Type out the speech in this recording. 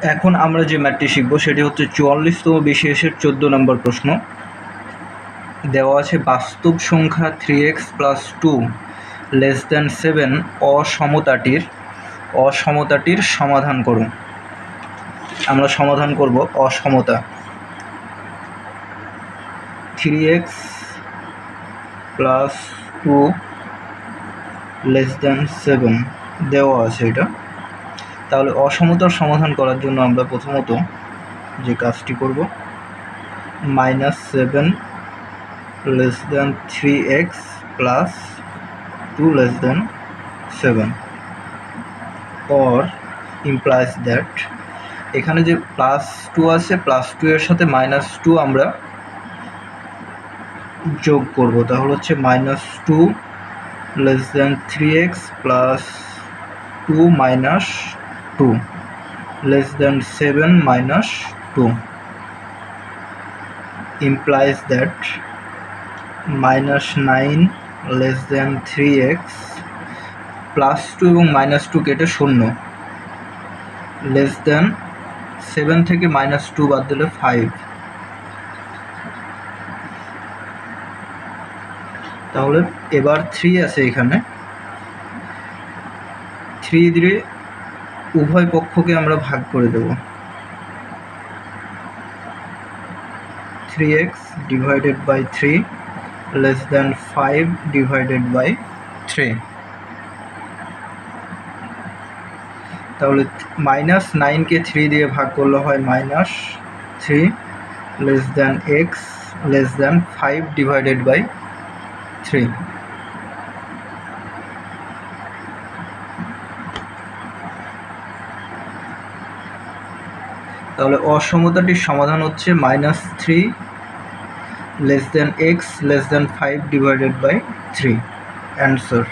এখন আমরা যে ম্যাথটি শিখব সেটি হচ্ছে 44তম BCS-এর 14 নম্বর প্রশ্ন। দেওয়া আছে বাস্তব সংখ্যা 3x + 2 < 7 অসমতাটির সমাধান করুন। আমরা সমাধান করব অসমতা। 3x + 2 < 7 দেওয়া আছে এটা। তাহলে অসমতার সমাধান করার জন্য আমরা প্রথমত যে কাজটি করব, -7 < 3x + 2 < 7 or implies that এখানে যে +2 আছে, +2 এর সাথে -2 আমরা যোগ করব। তাহলে হচ্ছে -2 < 3x + 2 - 2 < 7 - 2 implies that -9 < 3x +2 এবং -2 কেটে 0 <7 থেকে -2 বাদ দিলে 5। তাহলে এবার 3 আছে এখানে, 3 দিয়ে উভয় পক্ষকে আমরা ভাগ করে দেব। 3x / 3 < 5 / 3। তাহলে -9 কে 3 দিয়ে ভাগ করলে হয় -3 < x < 5 / 3। তাহলে অসমতাটির সমাধান হচ্ছে -3 < x < 5 / 3। অ্যান্সার।